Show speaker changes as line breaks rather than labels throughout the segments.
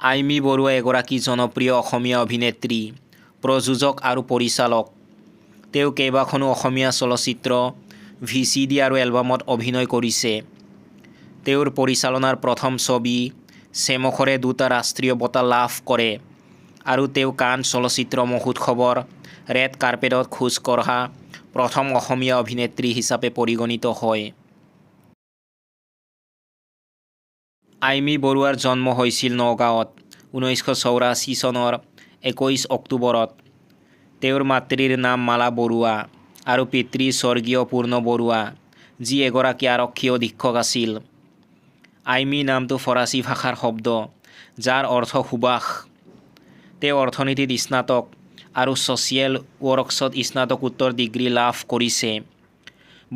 আইমি বৰুৱা এগৰাকী জনপ্ৰিয় অসমীয়া অভিনেত্ৰী, প্ৰযোজক আৰু পৰিচালক। তেওঁ কেইবাখনো অসমীয়া চলচ্চিত্ৰ, VCD আৰু এলবামত অভিনয় কৰিছে। তেওঁৰ পৰিচালনাৰ প্ৰথম ছবি চেমখৰে 2টা ৰাষ্ট্ৰীয় বঁটা লাভ কৰে আৰু তেওঁ কান চলচ্চিত্ৰ মহোৎসৱৰ ৰেড কাৰ্পেটত খোজ কঢ়া প্ৰথম অসমীয়া অভিনেত্ৰী হিচাপে পৰিগণিত হয়। আইমি বৰুৱাৰ জন্ম হৈছিল নগাঁৱত 1984 চনৰ 21 অক্টোবৰত। তেওঁৰ মাতৃৰ নাম মালা বৰুৱা আৰু পিতৃ স্বৰ্গীয় পূৰ্ণ বৰুৱা, যি এগৰাকী আৰক্ষী অধীক্ষক আছিল। আইমি নামটো ফৰাচী ভাষাৰ শব্দ, যাৰ অৰ্থ সুবাস। তেওঁ অৰ্থনীতিত স্নাতক আৰু ছ'চিয়েল ৱৰ্কছত স্নাতকোত্তৰ ডিগ্ৰী লাভ কৰিছে।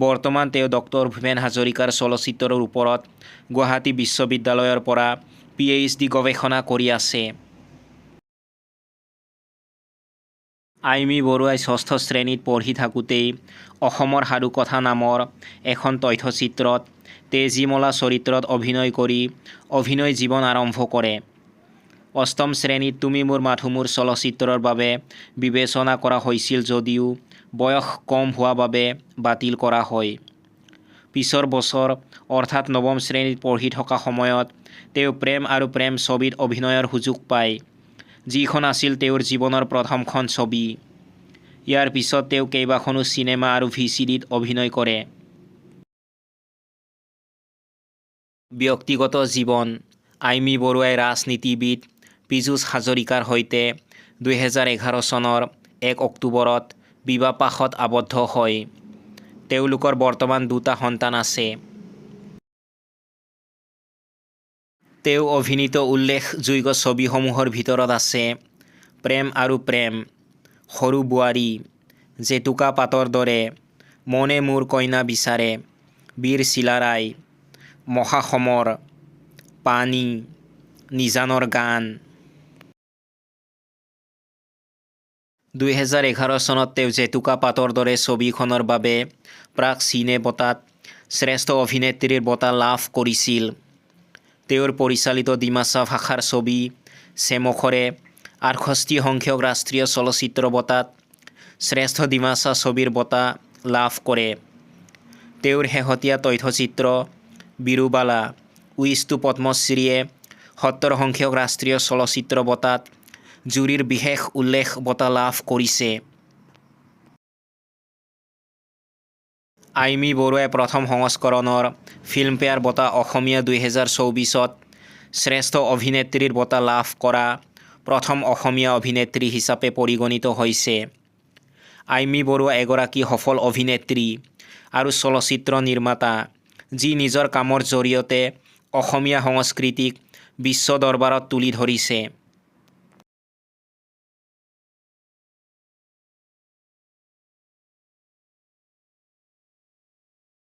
বৰ্তমান তেওঁ ডক্টৰ ভূপেন হাজৰিকাৰ চলচ্চিত্ৰৰ ওপৰত গুৱাহাটী বিশ্ববিদ্যালয়ৰ পৰা PhD গৱেষণা কৰি আছে। আইমি বৰুৱাই 6ষ্ঠ শ্ৰেণীত পঢ়ি থাকোঁতেই অসমৰ সাধুকথা নামৰ এখন তথ্যচিত্ৰত তেজীমলা চৰিত্ৰত অভিনয় কৰি অভিনয় জীৱন আৰম্ভ কৰে। 8ম শ্ৰেণীত তুমি মোৰ মাথো মোৰ চলচ্চিত্ৰৰ বাবে বিবেচনা কৰা হৈছিল যদিও বয়স কম হোৱা বাবে বাতিল কৰা হয়। পিছৰ বছৰ অৰ্থাৎ 9ম শ্ৰেণীত পঢ়ি থকা সময়ত তেওঁ প্ৰেম আৰু প্ৰেম ছবিত অভিনয়ৰ সুযোগ পায়, যিখন আছিল তেওঁৰ জীৱনৰ প্ৰথমখন ছবি। ইয়াৰ পিছত তেওঁ কেইবাখনো চিনেমা আৰু VCDত অভিনয় কৰে। ব্যক্তিগত জীৱন: আইমি বৰুৱাই ৰাজনীতিবিদ পীযুষ হাজৰিকাৰ সৈতে 2011 চনৰ 1 অক্টোবৰত বিবাহপাশত আবদ্ধ হয়। তেওঁলোকৰ বৰ্তমান 2টা সন্তান আছে। তেওঁ অভিনীত উল্লেখযোগ্য ছবিসমূহৰ ভিতৰত আছে প্ৰেম আৰু প্ৰেম, সৰু বোৱাৰী, জেতুকা পাতৰ দৰে, মনে মোৰ কইনা বিচাৰে, বীৰ চিলাৰায়, মহাসমৰ, পানী, নিজানৰ গান। 2011 চনত তেওঁ জেতুকা পাতৰ দৰে ছবিখনৰ বাবে প্ৰাগ চিনে বঁটাত শ্ৰেষ্ঠ অভিনেত্ৰীৰ বঁটা লাভ কৰিছিল। তেওঁৰ পৰিচালিত ডিমাচা ভাষাৰ ছবি চেমখৰে 68 সংখ্যক ৰাষ্ট্ৰীয় চলচ্চিত্ৰ বঁটাত শ্ৰেষ্ঠ ডিমাচা ছবিৰ বঁটা লাভ কৰে। তেওঁৰ শেহতীয়া তথ্যচিত্ৰ বিৰুবালা উইচ টু পদ্মশ্ৰীয়ে 70 সংখ্যক ৰাষ্ট্ৰীয় চলচ্চিত্ৰ বঁটাত জুৰীৰ বিশেষ উল্লেখ বঁটা লাভ কৰিছে। আইমি বৰুৱাই প্ৰথম সংস্কৰণৰ ফিল্মফেয়াৰ বঁটা অসমীয়া 2024ত শ্ৰেষ্ঠ অভিনেত্ৰীৰ বঁটা লাভ কৰা প্ৰথম অসমীয়া অভিনেত্ৰী হিচাপে পৰিগণিত হৈছে। আইমি বৰুৱা এগৰাকী সফল অভিনেত্ৰী আৰু চলচ্চিত্ৰ নিৰ্মাতা, যি নিজৰ কামৰ জৰিয়তে অসমীয়া সংস্কৃতিক বিশ্ব দৰবাৰত তুলি ধৰিছে।